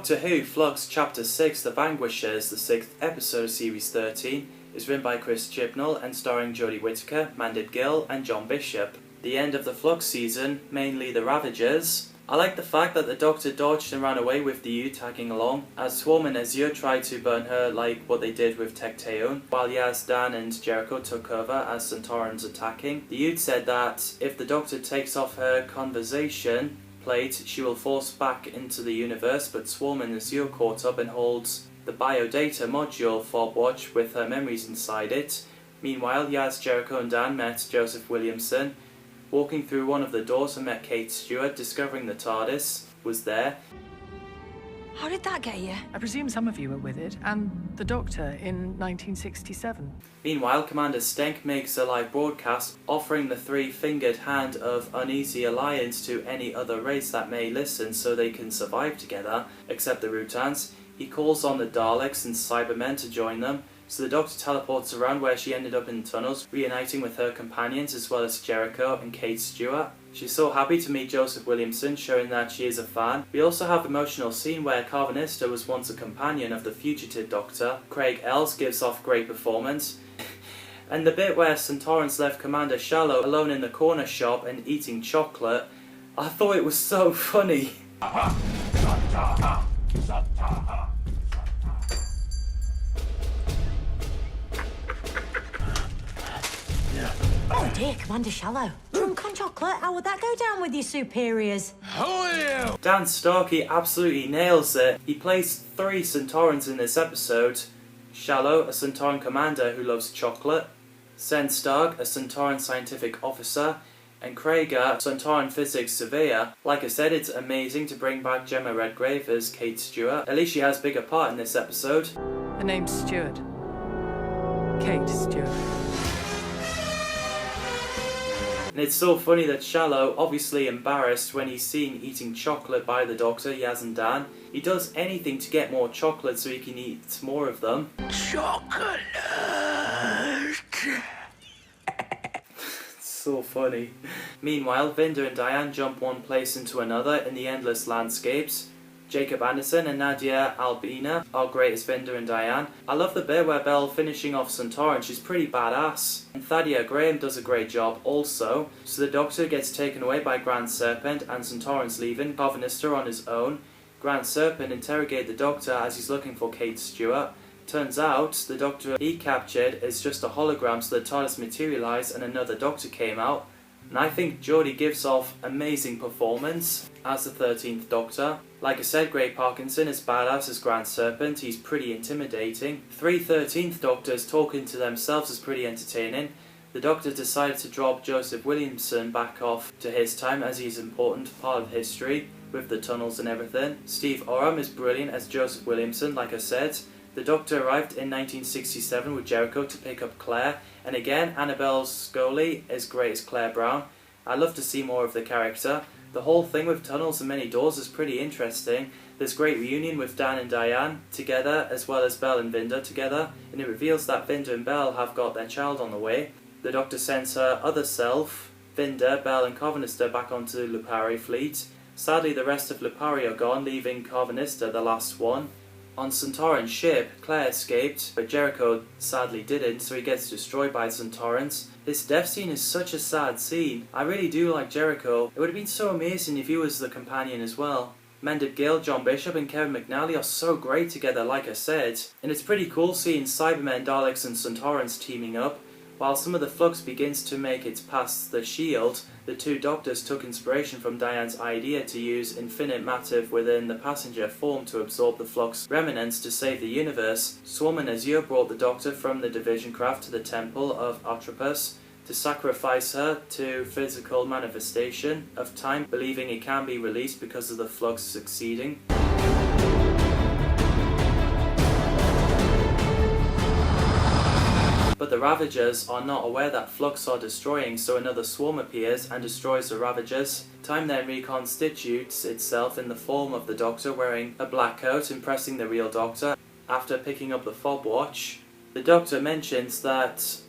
Doctor Who Flux Chapter 6 The Vanquishers, the 6th episode of Series 13, is written by Chris Chibnall and starring Jodie Whittaker, Mandip Gill and John Bishop. The end of the Flux season, mainly the Ravagers. I like the fact that the Doctor dodged and ran away with the Ute tagging along, as Swarm and Azure tried to burn her like what they did with Tecteun, while Yaz, Dan and Jericho took cover as Centaurans attacking. The Ute said that if the Doctor takes off her conversation plate, she will force back into the universe, but Swarm and Azure caught up and holds the biodata module fob watch with her memories inside it. Meanwhile, Yaz, Jericho and Dan met Joseph Williamson walking through one of the doors and met Kate Stewart, discovering the TARDIS was there. How did that get you? I presume some of you were with it, and the Doctor in 1967. Meanwhile, Commander Stenk makes a live broadcast offering the three-fingered hand of uneasy alliance to any other race that may listen so they can survive together, except the Rutans. He calls on the Daleks and Cybermen to join them, so the Doctor teleports around where she ended up in tunnels, reuniting with her companions as well as Jericho and Kate Stewart. She's so happy to meet Joseph Williamson, showing that she is a fan. We also have an emotional scene where Carvanista was once a companion of the fugitive Doctor. Craig Ells gives off great performance. And the bit where Centaurans left Commander Shallow alone in the corner shop and eating chocolate, I thought it was so funny. Oh dear, Commander Shallow. Drunk on chocolate? How would that go down with your superiors? Dan Starkey absolutely nails it. He plays 3 Centaurans in this episode. Shallow, a Centauran commander who loves chocolate. Sen Stark, a Centauran scientific officer. And Krieger, a Centauran physics surveyor. Like I said, it's amazing to bring back Gemma Redgrave as Kate Stewart. At least she has a bigger part in this episode. The name's Stewart. Kate Stewart. And it's so funny that Shallow, obviously embarrassed when he's seen eating chocolate by the Doctor, Yaz and Dan, he does anything to get more chocolate so he can eat more of them. Chocolate! It's so funny. Meanwhile, Vinda and Diane jump one place into another in the endless landscapes. Jacob Anderson and Nadia Albina are great as Vinda and Diane. I love the bit where Belle finishing off Centauran, she's pretty badass. And Thadia Graham does a great job also. So the Doctor gets taken away by Grand Serpent and Centauran's leaving Carvanista on his own. Grand Serpent interrogates the Doctor as he's looking for Kate Stewart. Turns out the Doctor he captured is just a hologram, so the TARDIS materialised and another Doctor came out. And I think Geordie gives off amazing performance as the 13th Doctor. Like I said, Gray Parkinson is badass as Grand Serpent, he's pretty intimidating. 3 13th Doctors talking to themselves is pretty entertaining. The Doctor decided to drop Joseph Williamson back off to his time as he's an important part of history with the tunnels and everything. Steve Oram is brilliant as Joseph Williamson, like I said. The Doctor arrived in 1967 with Jericho to pick up Claire, and again, Annabelle Scully is great as Claire Brown. I love to see more of the character. The whole thing with tunnels and many doors is pretty interesting. There's great reunion with Dan and Diane together, as well as Belle and Vinda together, and it reveals that Vinda and Belle have got their child on the way. The Doctor sends her other self, Vinda, Belle and Carvanista back onto Lupari fleet. Sadly, the rest of Lupari are gone, leaving Carvanista the last one. On Centauran's ship, Claire escaped, but Jericho sadly didn't, so he gets destroyed by Centaurans. This death scene is such a sad scene. I really do like Jericho. It would have been so amazing if he was the companion as well. Mandip Gill, John Bishop and Kevin McNally are so great together, like I said. And it's pretty cool seeing Cybermen, Daleks and Centaurans teaming up. While some of the Flux begins to make it past the shield, the 2 Doctors took inspiration from Diane's idea to use infinite matter within the passenger form to absorb the Flux remnants to save the universe. Swarm and Azure brought the Doctor from the division craft to the temple of Atropos to sacrifice her to physical manifestation of time, believing it can be released because of the Flux succeeding. But the Ravagers are not aware that Flux are destroying, so another swarm appears and destroys the Ravagers. Time then reconstitutes itself in the form of the Doctor wearing a black coat, impressing the real Doctor. After picking up the fob watch, the Doctor mentions that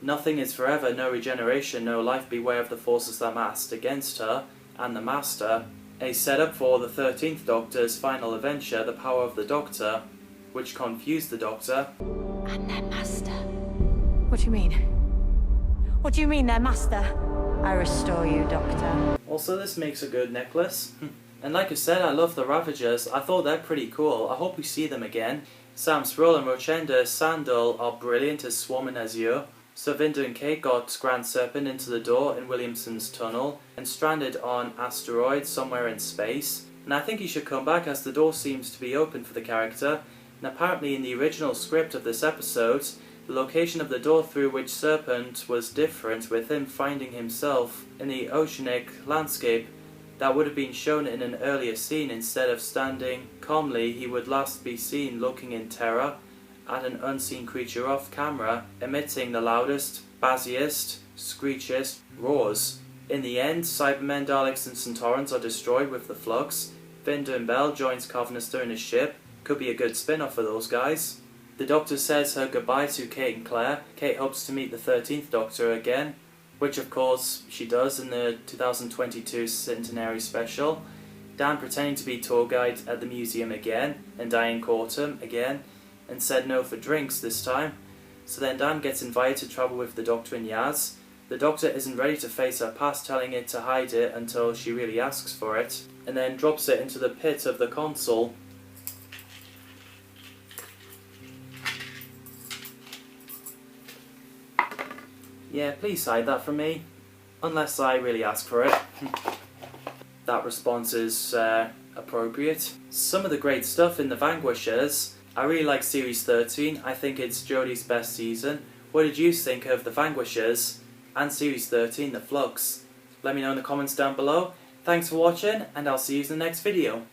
nothing is forever, no regeneration, no life, beware of the forces that massed against her and the Master. a setup for the 13th Doctor's final adventure, The Power of the Doctor, which confused the Doctor. And their master. What do you mean? What do you mean, their master? I restore you, Doctor. Also, this makes a good necklace. And like I said, I love the Ravagers. I thought they're pretty cool. I hope we see them again. Sam Sproul and Rochenda Sandal are brilliant as Swarm and Azure. Savinda and Kate got Grand Serpent into the door in Williamson's tunnel and stranded on asteroid somewhere in space. And I think he should come back as the door seems to be open for the character. And apparently in the original script of this episode, the location of the door through which Serpent was different, with him finding himself in the oceanic landscape that would have been shown in an earlier scene. Instead of standing calmly, he would last be seen looking in terror at an unseen creature off camera, emitting the loudest, bassiest, screechiest roars. In the end, Cybermen, Daleks and Centaurans are destroyed with the Flux. Vinder and Bell joins Carvenister in his ship. Could be a good spin-off for those guys. The Doctor says her goodbye to Kate and Claire. Kate hopes to meet the 13th Doctor again, which of course she does in the 2022 Centenary Special. Dan pretending to be tour guide at the museum again, and Diane caught him again, and said no for drinks this time. So then Dan gets invited to travel with the Doctor and Yaz. The Doctor isn't ready to face her past, telling it to hide it until she really asks for it, and then drops it into the pit of the console. Yeah, please hide that from me, unless I really ask for it. That response is appropriate. Some of the great stuff in The Vanquishers. I really like Series 13, I think it's Jodie's best season. What did you think of The Vanquishers and Series 13, The Flux? Let me know in the comments down below. Thanks for watching, and I'll see you in the next video.